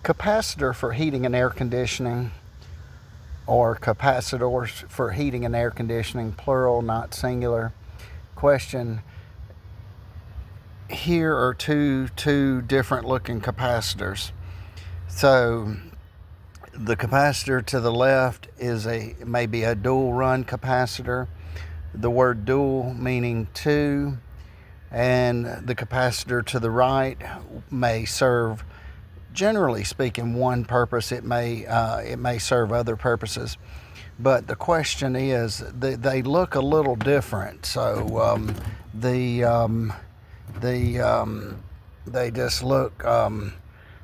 Capacitor for heating and air conditioning, or capacitors for heating and air conditioning, plural, not singular. Question: here are two different looking capacitors. So the capacitor to the left is maybe a dual run capacitor. The word dual meaning two, and the capacitor to the right may serve, generally speaking, one purpose. It may serve other purposes, but the question is, they look a little different. So they just look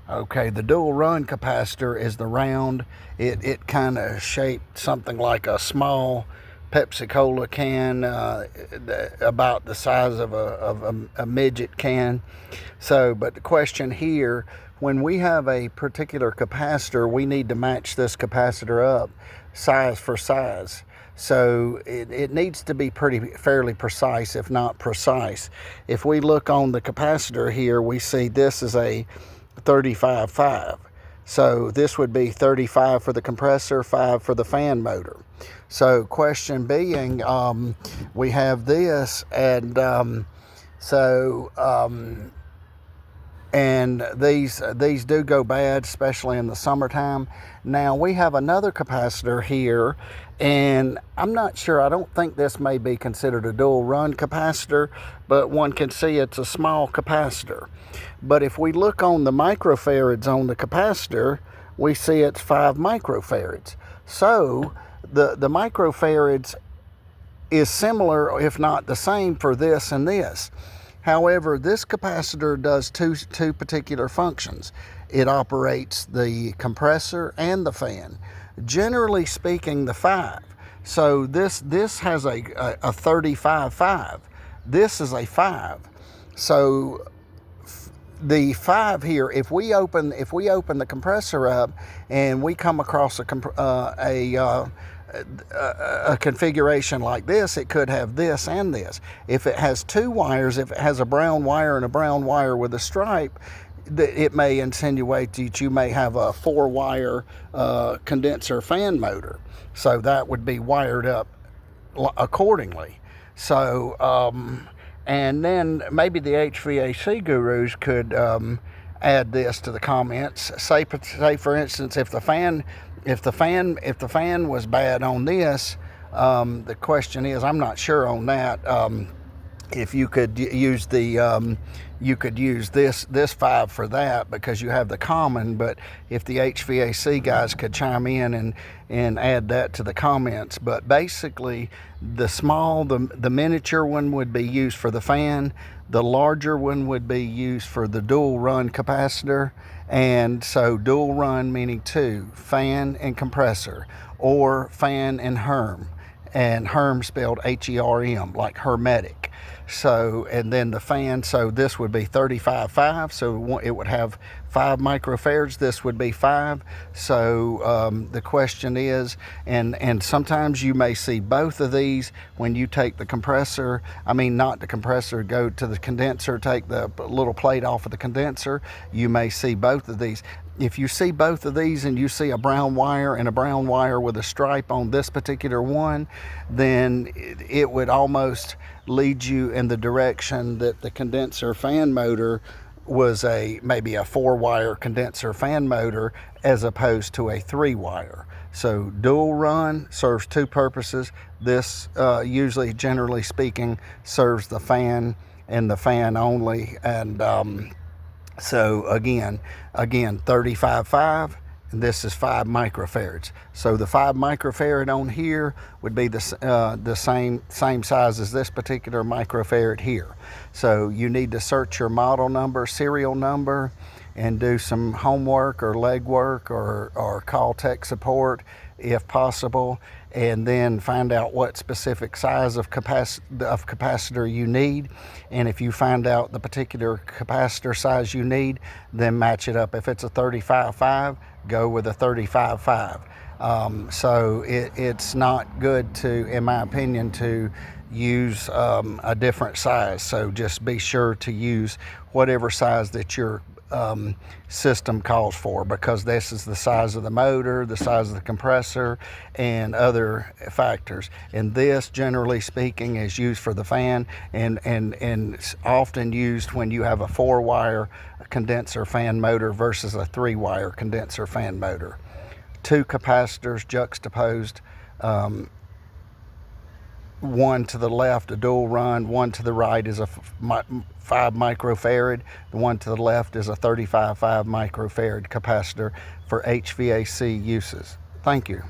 okay. The dual run capacitor is the round. It kind of shaped something like a small Pepsi Cola can, about the size of a midget can. So, but the question here, when we have a particular capacitor, we need to match this capacitor up size for size. So it needs to be fairly precise, if not precise. If we look on the capacitor here, we see this is a 35.5. So this would be 35 for the compressor, 5 for the fan motor. So question being, we have this, and and these do go bad, especially in the summertime. Now we have another capacitor here, and I'm not sure, I don't think this may be considered a dual run capacitor, but one can see it's a small capacitor. But if we look on the microfarads on the capacitor, we see it's 5 microfarads. So the microfarads is similar, if not the same, for this and this. However, this capacitor does two particular functions. It operates the compressor and the fan. Generally speaking, the 5. So this has a 35.5. This is a 5. So the 5 here, if we open the compressor up and we come across a configuration like this, it could have this and this. If it has 2 wires, if it has a brown wire and a brown wire with a stripe, it may insinuate that you may have a 4-wire condenser fan motor. So that would be wired up accordingly. So and then maybe the HVAC gurus could add this to the comments. Say for instance, if the fan was bad on this, the question is, I'm not sure on that, if you could use this 5 for that, because you have the common. But if the HVAC guys could chime in and add that to the comments. But basically, the miniature one would be used for the fan. The larger one would be used for the dual run capacitor. And so dual run meaning 2, fan and compressor, or fan and herm, and herm spelled HERM, like hermetic. So, and then the fan, so this would be 35.5, so it would have 5 microfarads. This would be 5. So the question is, and sometimes you may see both of these when you take the compressor, not the compressor, go to the condenser, take the little plate off of the condenser, you may see both of these. If you see both of these and you see a brown wire and a brown wire with a stripe on this particular one, then it would almost lead you in the direction that the condenser fan motor was maybe a 4-wire condenser fan motor as opposed to a 3-wire. So dual run serves 2 purposes. This usually, generally speaking, serves the fan and the fan only. And so again 35.5, and this is 5 microfarads. So the 5 microfarad on here would be the same size as this particular microfarad here. So you need to search your model number, serial number, and do some homework or legwork, or call tech support if possible, and then find out what specific size of capacitor you need. And if you find out the particular capacitor size you need, then match it up. If it's a 35.5, go with a 35.5. So it's not good to, in my opinion, to use a different size. So just be sure to use whatever size that your system calls for, because this is the size of the motor, the size of the compressor, and other factors. And this, generally speaking, is used for the fan, and it's often used when you have a 4-wire condenser fan motor versus a 3-wire condenser fan motor. 2 capacitors juxtaposed, one to the left a dual run, one to the right is a 5 microfarad, the one to the left is a 35 5 microfarad capacitor for HVAC uses. Thank you.